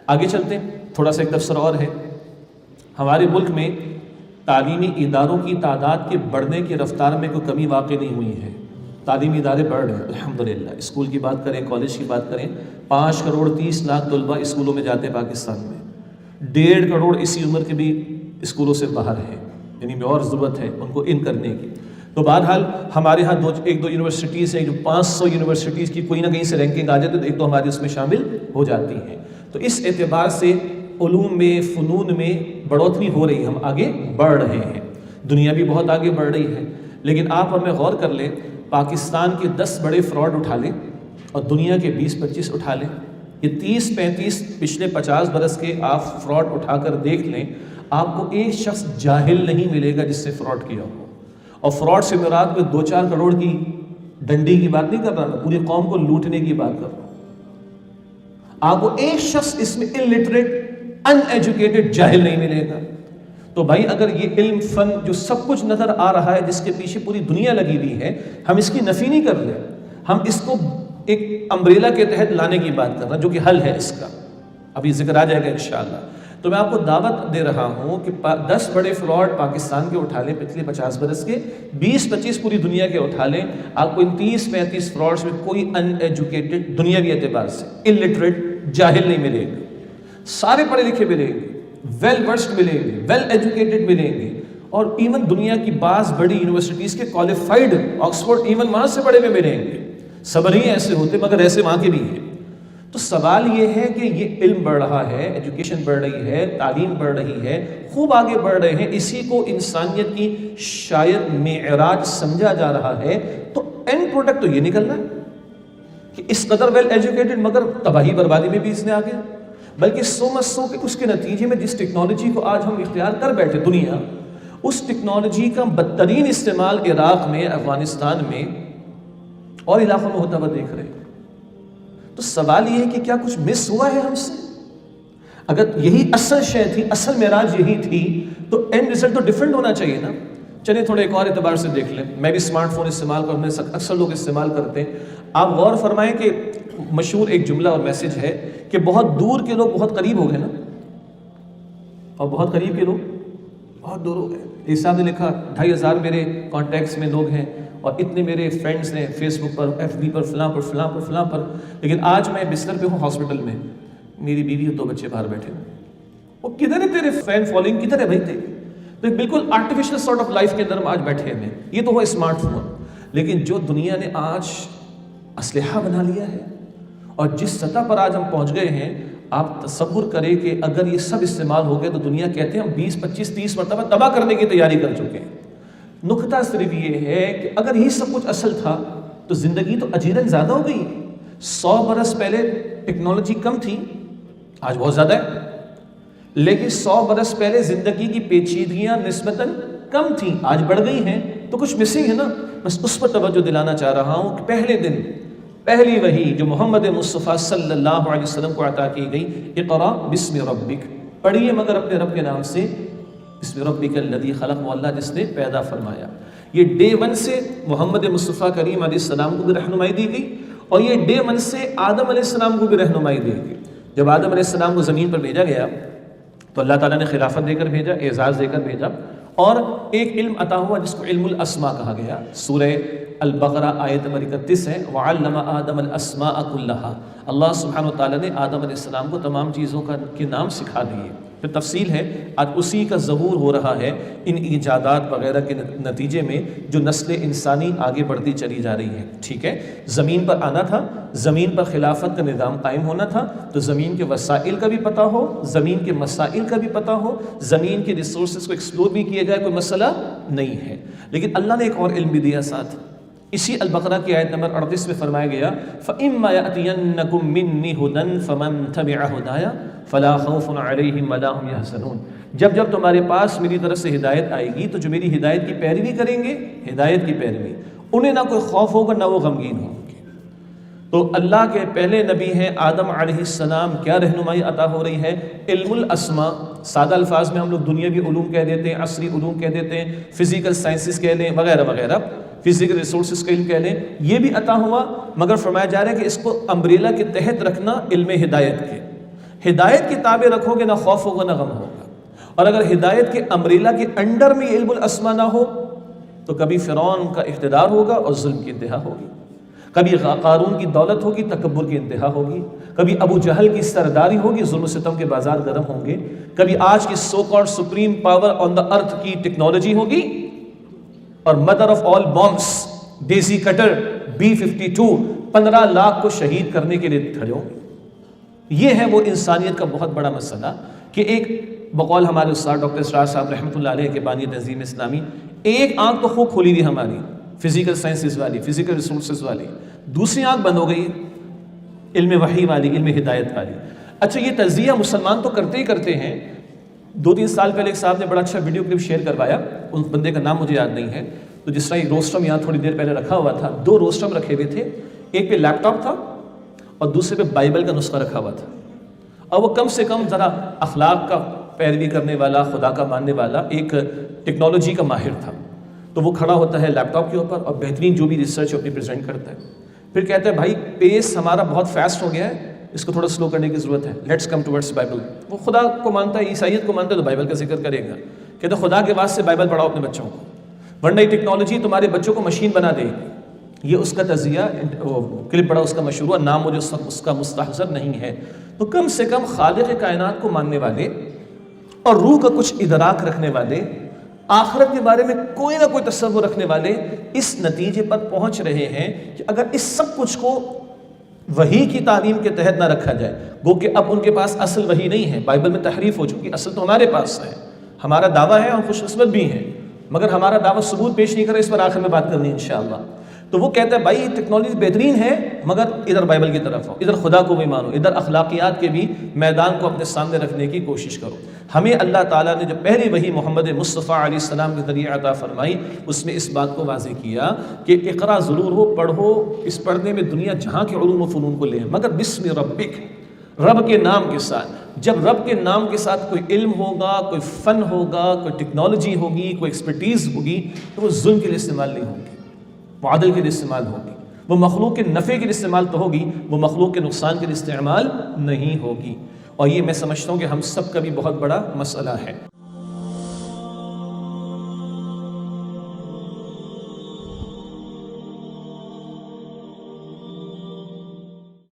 آگے چلتے ہیں، تھوڑا سا ایک تبصرہ اور ہے. ہمارے ملک میں تعلیمی اداروں کی تعداد کے بڑھنے کی رفتار میں کوئی کمی واقع نہیں ہوئی ہے. تعلیمی ادارے بڑھ رہے ہیں الحمدللہ. اسکول کی بات کریں، کالج کی بات کریں، 5 کروڑ 30 لاکھ طلباء اسکولوں میں جاتے ہیں پاکستان میں. 1.5 کروڑ اسی عمر کے بھی اسکولوں سے باہر ہیں، یعنی اور ضرورت ہے ان کو ان کرنے کی. تو بہرحال ہمارے ہاں ایک دو یونیورسٹیز ہیں جو 500 یونیورسٹیز کی کوئی نہ کہیں سے رینکنگ آ جاتی ہے، تو ایک تو ہماری اس میں شامل ہو جاتی ہیں. تو اس اعتبار سے علوم میں، فنون میں بڑھوتری ہو رہی ہے، ہم آگے بڑھ رہے ہیں. دنیا بھی بہت آگے بڑھ رہی ہے. لیکن آپ اور میں غور کر لیں، پاکستان کے 10 بڑے فراڈ اٹھا لیں اور دنیا کے 20-25 اٹھا لیں. یہ 30-35 پچھلے 50 برس کے آپ فراڈ اٹھا کر دیکھ لیں، آپ کو ایک شخص جاہل نہیں ملے گا جس سے فراڈ کیا ہو. اور فراڈ سے مراد کوئی 2-4 کروڑ کی ڈنڈی کی بات نہیں کر رہا، میں پوری قوم کو لوٹنے کی بات کر رہا ہوں. آپ کو ایک شخص اس میں الٹریٹ، ان ایجوکیٹڈ، جاہل نہیں ملے گا. تو بھائی اگر یہ علم فن جو سب کچھ نظر آ رہا ہے، جس کے پیچھے پوری دنیا لگی ہوئی ہے، ہم اس کی نفی نہیں کر رہے، ہم اس کو ایک امبریلا کے تحت لانے کی بات کر رہے ہیں جو کہ حل ہے اس کا. ابھی ذکر آ جائے گا انشاءاللہ. تو میں آپ کو دعوت دے رہا ہوں کہ 10 بڑے فراڈ پاکستان کے اٹھا لیں پچھلے 50 برس کے، 20-25 پوری دنیا کے اٹھا لیں، آپ کو ان 30-35 فراڈز میں کوئی ان ایجوکیٹڈ دنیاوی اعتبار سے الٹریٹ، جاہل نہیں ملے گا. سارے پڑھے لکھے ملیں گے، ویل ورسڈ ملیں گے، ویل ایجوکیٹڈ ملیں گے. اور ایون دنیا کی بعض بڑی یونیورسٹیز کے کوالیفائڈ، آکسفورڈ ایون وہاں سے بڑے میں ملیں گے. سب نہیں ایسے ہوتے مگر ایسے وہاں کے بھی ہیں. تو سوال یہ ہے کہ یہ علم بڑھ رہا ہے، ایجوکیشن بڑھ رہی ہے، تعلیم بڑھ رہی ہے، خوب آگے بڑھ رہے ہیں، اسی کو انسانیت کی شاید معراج سمجھا جا رہا ہے. تو اینڈ پروڈکٹ تو یہ نکلنا ہے کہ اس قدر ویل ایجوکیٹڈ مگر تباہی بربادی میں بھی اس نے آگے. بلکہ سو کہ اس کے نتیجے میں جس ٹیکنالوجی کو آج ہم اختیار کر بیٹھے دنیا، اس ٹیکنالوجی کا بدترین استعمال عراق میں، افغانستان میں اور علاقوں میں ہوتا ہوا دیکھ رہے ہیں. تو سوال یہ ہے کہ کیا کچھ مس ہوا ہے ہم سے؟ اگر یہی اصل شے تھی، اصل معراج یہی تھی، تو اینڈ ریزلٹ تو ڈیفرنٹ ہونا چاہیے نا. چلیں تھوڑے ایک اور اعتبار سے دیکھ لیں. میں بھی اسمارٹ فون استعمال کروں، میں اکثر لوگ استعمال کرتے ہیں. آپ غور فرمائیں کہ مشہور ایک جملہ اور میسج ہے کہ بہت دور کے لوگ بہت قریب ہو گئے نا، اور بہت قریب کے لوگ بہت دور ہو گئے. اس صاحب نے لکھا 2500 میرے کانٹیکٹس میں لوگ ہیں اور اتنے میرے فرینڈز نے فیس بک پر، ایف بی پر، فلاں پر فلاں پر فلاں پر، لیکن آج میں بستر پہ ہوں ہاسپٹل میں، میری بیوی اور 2 بچے باہر بیٹھے ہیں. وہ کدھر ہے تیرے فین فالوئنگ، کدھر ہے بھائی تیری؟ تو بالکل آرٹیفیشل سارٹ آف لائف کے اندر ہم آج بیٹھے ہیں. یہ تو ہوا اسمارٹ فون. لیکن جو دنیا نے آج اسلحہ بنا لیا ہے اور جس سطح پر آج ہم پہنچ گئے ہیں، آپ تصور کریں کہ اگر یہ سب استعمال ہو گئے تو دنیا کہتے ہیں ہم 20-25-30 مرتبہ تباہ کرنے کی تیاری کر چکے ہیں. نکتہ صرف یہ ہے کہ اگر یہ سب کچھ اصل تھا تو زندگی تو اجیرن زیادہ ہو گئی. 100 برس پہلے ٹیکنالوجی کم تھی، آج بہت زیادہ ہے. لیکن 100 برس پہلے زندگی کی پیچیدگیاں نسبتاً کم تھیں، آج بڑھ گئی ہیں. تو کچھ مسنگ ہے نا. بس اس پر توجہ دلانا چاہ رہا ہوں کہ پہلے دن پہلی وحی جو محمد مصطفیٰ صلی اللہ علیہ وسلم کو عطا کی گئی، اقرا بسم ربک، پڑھیے مگر اپنے رب کے نام سے، بسم ربک الذی خلق، وہ اللہ جس نے پیدا فرمایا. یہ ڈے 1 سے محمد مصطفیٰ کریم علیہ السلام کو بھی رہنمائی دی گئی، اور یہ ڈے 1 سے آدم علیہ السلام کو بھی رہنمائی دی گئی. جب آدم علیہ السلام کو زمین پر بھیجا گیا تو اللہ تعالیٰ نے خلافت دے کر بھیجا، اعزاز دے کر بھیجا، اور ایک علم عطا ہوا جس کو علم الاسماء کہا گیا. سورہ البقرہ آیت نمبر 31 ہے، وَعَلَّمَ آدَمَ الْأَسْمَاءَ كُلَّهَا. اللہ سبحانہ وتعالیٰ نے آدم علیہ السلام کو تمام چیزوں کے نام سکھا دیے. پھر تفصیل ہے، آج اسی کا ظہور ہو رہا ہے ان ایجادات وغیرہ کے نتیجے میں جو نسل انسانی آگے بڑھتی چلی جا رہی ہے. ٹھیک ہے، زمین پر آنا تھا، زمین پر خلافت کا نظام قائم ہونا تھا، تو زمین کے وسائل کا بھی پتہ ہو، زمین کے مسائل کا بھی پتہ ہو، زمین کے ریسورسز کو ایکسپلور بھی کیا جائے، کوئی مسئلہ نہیں ہے. لیکن اللہ نے ایک اور علم بھی دیا ساتھ. اسی البقرہ کی آیت نمبر 38 میں فرمایا گیا، فَإِمَّا يَأْتِيَنَّكُم مِّنِّي هُدًى فَمَن تَبِعَ هُدَايَ فَلَا خَوْفٌ عَلَيْهِمْ وَلَا هُمْ يَحْزَنُونَ. جب تمہارے پاس میری طرف سے ہدایت آئے گی تو جو میری ہدایت کی پیروی کریں گے، ہدایت کی پیروی، انہیں نہ کوئی خوف ہوگا نہ وہ غمگین ہوں گے. تو اللہ کے پہلے نبی ہیں آدم علیہ السلام، کیا رہنمائی عطا ہو رہی ہے؟ علم الاسماء. سادہ الفاظ میں ہم لوگ دنیاوی علوم کہہ دیتے ہیں، عصری علوم کہہ دیتے ہیں، فزیکل سائنسز کہہ لیں وغیرہ وغیرہ، فزیکل ریسورسز کا علم کہہ لیں، یہ بھی عطا ہوا. مگر فرمایا جا رہا ہے کہ اس کو امبریلا کے تحت رکھنا علم ہدایت کے. ہدایت کی تابع رکھو گے، نہ خوف ہوگا نہ غم ہوگا. اور اگر ہدایت کے امبریلا کے انڈر میں علم الاسما نہ ہو تو کبھی فرعون کا اقتدار ہوگا اور ظلم کی انتہا ہوگی، کبھی قارون کی دولت ہوگی، تکبر کی انتہا ہوگی، کبھی ابو جہل کی سرداری ہوگی، ظلم و ستم کے بازار گرم ہوں گے، کبھی آج کی so called supreme power on the earth کی ٹیکنالوجی ہوگی، اور mother of all bombs daisy cutter B-52 15 lakh کو شہید کرنے کے لیے کھڑے ہوں گے. یہ ہے وہ انسانیت کا بہت بڑا مسئلہ کہ ایک بقول ہمارے استاد ڈاکٹر اسرار صاحب رحمۃ اللہ علیہ کے بانی تنظیم اسلامی، ایک آنکھ تو خوب کھلی تھی ہماری فزیکل سائنسز والی، فزیکل ریسورسز والی، دوسری آنکھ بند ہو گئی علم وحی والی، علم ہدایت والی. اچھا یہ تجزیہ مسلمان تو کرتے ہی کرتے ہیں. 2-3 سال پہلے ایک صاحب نے بڑا اچھا ویڈیو کلپ شیئر کروایا، اس بندے کا نام مجھے یاد نہیں ہے. تو جس طرح ایک روسٹرم یہاں تھوڑی دیر پہلے رکھا ہوا تھا، 2 روسٹرم رکھے ہوئے تھے، ایک پہ لیپ ٹاپ تھا اور دوسرے پہ بائبل کا نسخہ رکھا ہوا تھا. اور وہ کم سے کم ذرا اخلاق کا پیروی کرنے والا، خدا کا ماننے والا، ایک ٹیکنالوجی کا ماہر تھا. تو وہ کھڑا ہوتا ہے لیپ ٹاپ کے اوپر اور بہترین جو بھی ریسرچ اپنی پریزنٹ کرتا ہے، پھر کہتا ہے بھائی پیس ہمارا بہت فاسٹ ہو گیا ہے، اس کو تھوڑا سلو کرنے کی ضرورت ہے، لیٹس کم ٹورڈس بائبل. وہ خدا کو مانتا ہے، عیسائیت کو مانتا ہے، تو بائبل کا ذکر کرے گا. کہتے ہیں خدا کے واسطے بائبل پڑھاؤ اپنے بچوں کو، ورنہ یہ ٹیکنالوجی تمہارے بچوں کو مشین بنا دے گی. یہ اس کا تجزیہ کلپ بڑا اس کا مشہور، نام مجھے اس کا مستحضر نہیں ہے. تو کم سے کم خالق کائنات کو ماننے والے اور روح کا کچھ ادراک رکھنے والے، آخرت کے بارے میں کوئی نہ کوئی تصور رکھنے والے اس نتیجے پر پہنچ رہے ہیں کہ اگر اس سب کچھ کو وحی کی تعلیم کے تحت نہ رکھا جائے، گو کہ اب ان کے پاس اصل وحی نہیں ہے، بائبل میں تحریف ہو چکی، اصل تو ہمارے پاس ہے. ہمارا دعویٰ ہے، ہم خوش قسمت بھی ہیں، مگر ہمارا دعویٰ ثبوت پیش نہیں کرے، اس پر آخر میں بات کرنی ہے انشاءاللہ. تو وہ کہتا ہے بھائی یہ ٹیکنالوجی بہترین ہے، مگر ادھر بائبل کی طرف ہو، ادھر خدا کو بھی مانو، ادھر اخلاقیات کے بھی میدان کو اپنے سامنے رکھنے کی کوشش کرو. ہمیں اللہ تعالیٰ نے جو پہلی وحی محمد مصطفیٰ علیہ السلام کے ذریعے عطا فرمائی، اس میں اس بات کو واضح کیا کہ اقرا ضرور ہو، پڑھو، اس پڑھنے میں دنیا جہاں کے علوم و فنون کو لے، مگر بسم ربک، رب کے نام کے ساتھ. جب رب کے نام کے ساتھ کوئی علم ہوگا، کوئی فن ہوگا، کوئی ٹیکنالوجی ہوگی، کوئی ایکسپرٹیز ہوگی، تو وہ ظلم کے لیے استعمال نہیں ہوگی، وہ عدل کے لیے استعمال ہوگی، وہ مخلوق کے نفع کے لیے استعمال تو ہوگی، وہ مخلوق کے نقصان کے لیے استعمال نہیں ہوگی. اور یہ میں سمجھتا ہوں کہ ہم سب کا بھی بہت بڑا مسئلہ ہے.